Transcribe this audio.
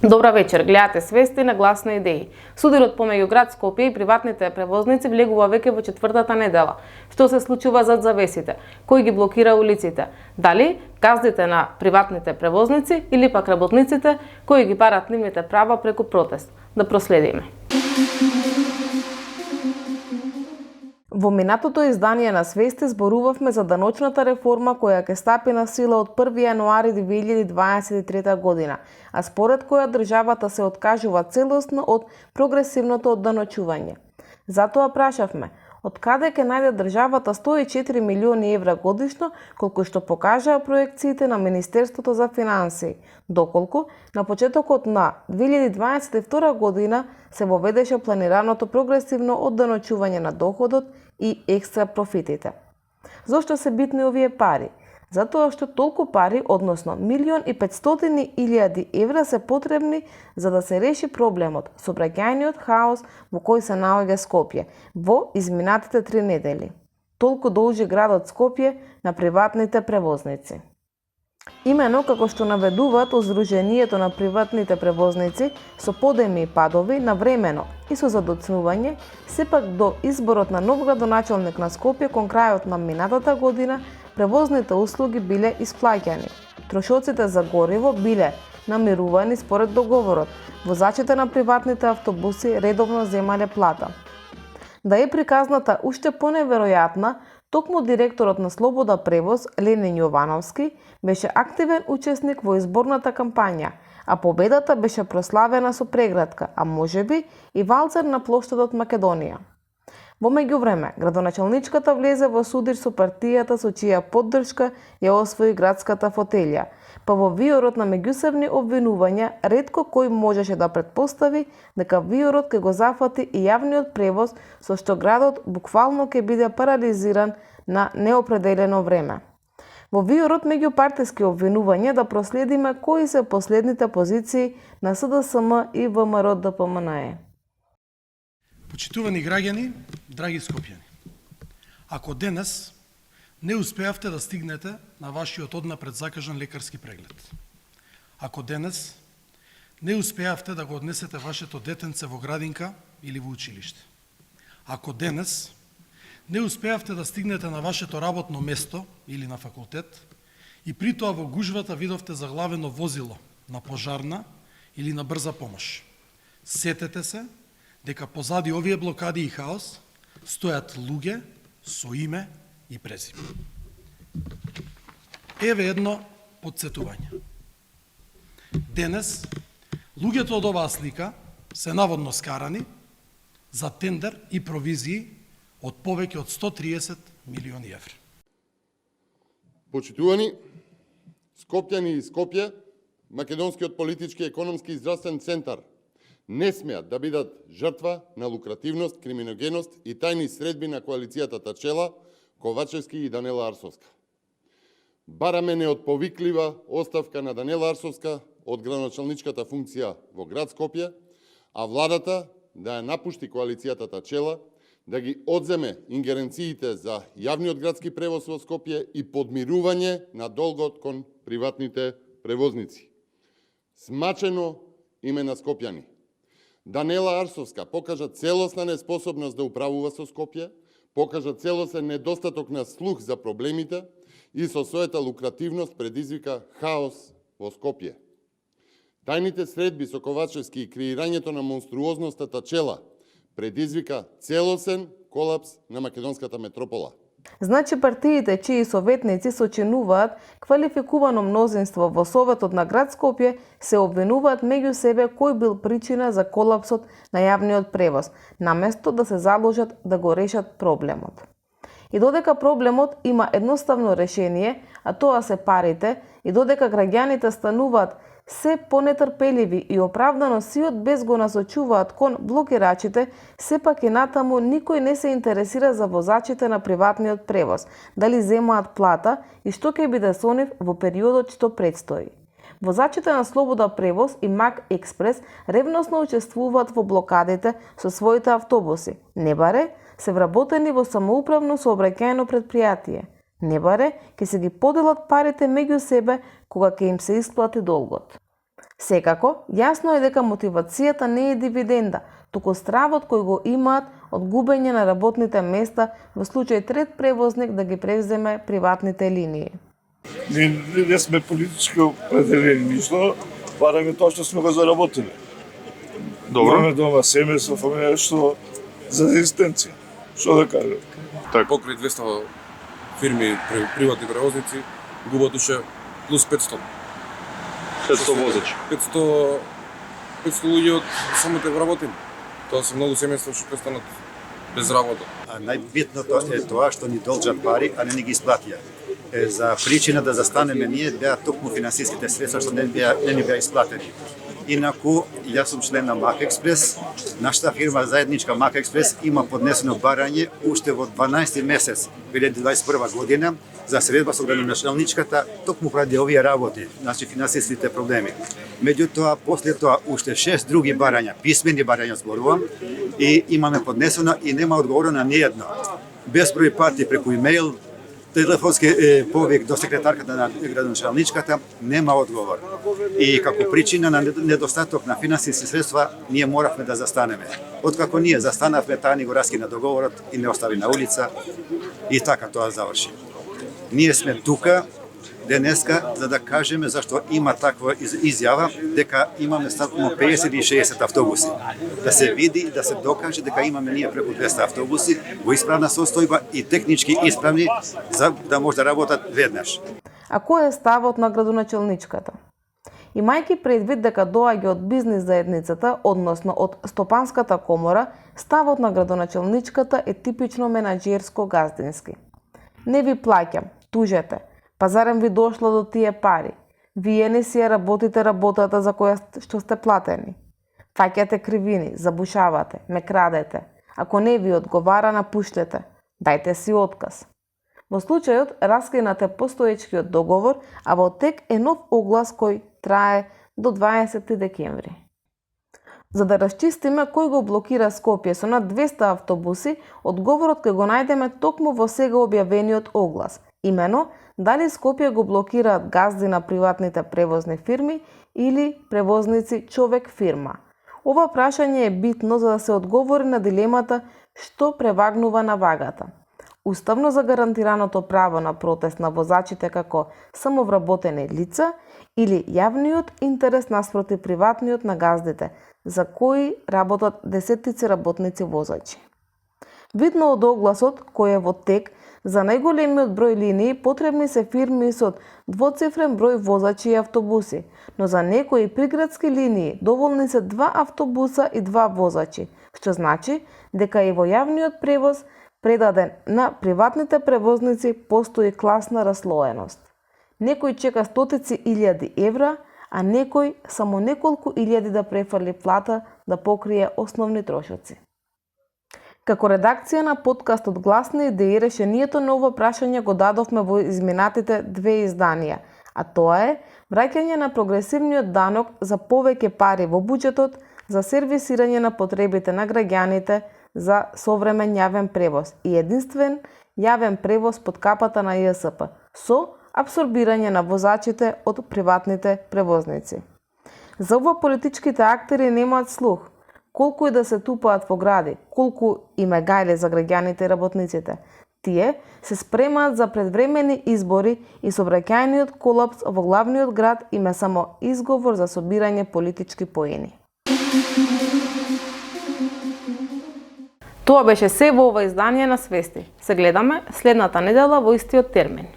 Добра вечер, гледате Свести на глас на идеи. Судирот помеѓу град Скопје и приватните превозници влегува веќе во четвртата недела. Што се случува зад завесите? Кој ги блокира улиците? Дали газдите на приватните превозници или пак работниците кои ги барат нивните права преку протест? Да проследиме. Во минатото издание на Свести зборувавме за даночната реформа која ќе стапи на сила од 1 јануари 2023 година, а според која државата се откажува целосно од прогресивното одданочување. Затоа прашавме, од каде ќе најде државата 104 милиони евра годишно, колку што покажаа проекциите на Министерството за финансии, доколку на почетокот на 2022 година се воведеше планираното прогресивно одданочување на доходот и екстра профитите. Зошто се битни овие пари? Затоа што толку пари, односно 1.500.000 евра се потребни за да се реши проблемот со сообраќајниот хаос во кој се наоѓа Скопје во изминатите 3 недели. Толку должи градот Скопје на приватните превозници. Имено како што наведуваат од Сдруженијето на приватните превозници, со подеми и падови навремено и со задоцнување, сепак до изборот на нов градоначалник на Скопје кон крајот на минатата година, превозните услуги биле исплаќани. Трошоците за гориво биле намирувани според договорот. Возачите на приватните автобуси редовно земале плата. Да е приказната уште поневеројатна, токму директорот на Слобода превоз Ленин Јовановски беше активен учесник во изборната кампања, а победата беше прославена со преградка, а можеби и валцер на плоштадот Македонија. Во меѓувреме, градоначалничката влезе во судир со партијата со чија поддршка ја освои градската фотелја, па во виорот на меѓусебни обвинувања ретко кој можеше да претпостави дека виорот ќе го зафати и јавниот превоз со што градот буквално ќе биде парализиран на неопределено време. Во виорот меѓупартиски обвинувања да проследиме кои се последните позиции на СДСМ и ВМРО-ДПМНЕ. Почитувани граѓани, драги скопјани, ако денес не успеавте да стигнете на вашиот однапред закажан лекарски преглед, ако денес не успеавте да го однесете вашето детенце во градинка или во училиште, ако денес не успеавте да стигнете на вашето работно место или на факултет и при тоа во гужвата видовте заглавено возило на пожарна или на брза помош, сетете се дека позади овие блокади и хаос стојат луѓе со име и презиме. Еве едно подсетување. Денес, луѓето од оваа слика се наводно скарани за тендер и провизии од повеќе од 130 милиони евра. Почитувани, скопјани и Скопје, македонскиот политички, економски и здравствен центар не смеат да бидат жртва на лукративност, криминогеност и тајни средби на коалицијата Тачела, Ковачевски и Данела Арсовска. Бараме неотповиклива оставка на Данела Арсовска од градоначалничката функција во град Скопје, а владата да ја напушти коалицијата Тачела, да ги одземе ингеренциите за јавниот градски превоз во Скопје и подмирување на долгот кон приватните превозници. Смачено име на скопјани. Данела Арсовска покажа целосна неспособност да управува со Скопје, покажа целосен недостаток на слух за проблемите и со својата лукративност предизвика хаос во Скопје. Тајните средби со Ковачевски и креирањето на монструозноста Тачела предизвика целосен колапс на македонската метропола. Значи партиите чии советници сочинуваат квалификувано мнозинство во Советот на град Скопје се обвинуваат меѓу себе кој бил причина за колапсот на јавниот превоз, наместо да се заложат да го решат проблемот. И додека проблемот има едноставно решение, а тоа се парите, и додека граѓаните стануваат се понетрпеливи и оправдано сиот без го насочуваат кон блокирачите, сепак и натаму никој не се интересира за возачите на приватниот превоз, дали земаат плата и што ќе биде со нив во периодот што предстои. Возачите на Слобода превоз и Мак Експрес ревносно учествуваат во блокадите со своите автобуси. Не баре се вработени во самоуправно сообраќајно предпријатие. Не баре ќе се ги поделат парите меѓу себе кога ќе им се исплати долгот. Секако, јасно е дека мотивацијата не е дивиденда, туку стравот кој го имаат од губење на работните места во случај трет превозник да ги превземе приватните линии. Ние не сме политички определени ништо, бараме тоа што сме го заработили. Добро. Имаме дома семејство, фамилија, што за екзистенција. Што да кажам? Покрај 200 фирми, приватни превозници, губат уште плюс 500. 500 возачи. 500 луѓе од самите вработени. Тоа се многу семејства што ќе останат без работа. Најбитното е тоа што ни должат пари, а не ни ги исплатија. За причина да застанеме ние беа токму финансиските средства што не ни беа исплатени. Инаку, јас сум член на Мак Експрес. Нашата фирма заедничка Мак Експрес има поднесено барање уште во 12 месец 2021 година за средба со градоначалничката токму поради овие работи, значи финансиските проблеми. Меѓутоа, после тоа уште 6 други барања, писмени барања зборувам, и имаме поднесено и нема одговор на ниедно. Безброј пати преку имејл, телефонски повик до секретарката на градоначалничката, нема одговор. И како причина на недостаток на финансиски средства, ние моравме да застанеме. Откако ние застанавме, таа ни го раскина договорот и не остави на улица, и така тоа заврши. Ние сме тука денеска за да кажеме зашто има таква изјава дека имаме статусно 50 и 60 автобуси. Да се види и да се докаже дека имаме ние преку 200 автобуси во исправна состојба и технички исправни за да може да работат веднаш. А кој е ставот на градоначалничката? Имајќи предвид дека доаѓа од бизнис заедницата, односно од Стопанската комора, ставот на градоначалничката е типично менаџерско-газдински. Не ви плаќам, тужете, па зарем ви дошло до тие пари? Вие не си ја работите работата за која што сте платени. Фаќате кривини, забушавате, ме крадете. Ако не ви одговара, напуштете. Дајте си отказ. Во случајот, раскинате постоечкиот договор, а во тек е нов оглас кој трае до 20 декември. За да расчистиме кој го блокира Скопје со над 200 автобуси, одговорот ќе го најдеме токму во сега објавениот оглас. Имено, дали Скопје го блокираат газди на приватните превозни фирми или превозници човек-фирма. Ова прашање е битно за да се одговори на дилемата што превагнува на вагата. Уставно загарантираното право на протест на возачите како самовработени лица или јавниот интерес наспроти приватниот на газдите, за кои работат десетици работници возачи. Видно од огласот кој е во тек, за најголемиот број линии потребни се фирми со двоцифрен број возачи и автобуси, но за некои приградски линии доволни се 2 автобуса и 2 возачи, што значи дека и во јавниот превоз предаден на приватните превозници постои класна раслоеност. Некој чека стотици илјади евра, а некој само неколку илјади да префрли плата да покрие основни трошоци. Како редакција на подкастот Гласни идеи, решението на ова прашање го дадовме во изминатите 2 изданија, а тоа е враќање на прогресивниот данок за повеќе пари во буџетот за сервисирање на потребите на граѓаните за современ јавен превоз и единствен јавен превоз под капата на ЈСП, со абсорбирање на возачите од приватните превозници. За ова политичките актери немаат слух, колку и да се тупаат во гради, колку им е гајле за граѓаните и работниците. Тие се спремаат за предвремени избори и сообраќајниот колапс во главниот град им е само изговор за собирање политички поени. Тоа беше се во ова издание на Свести. Се гледаме следната недела во истиот термин.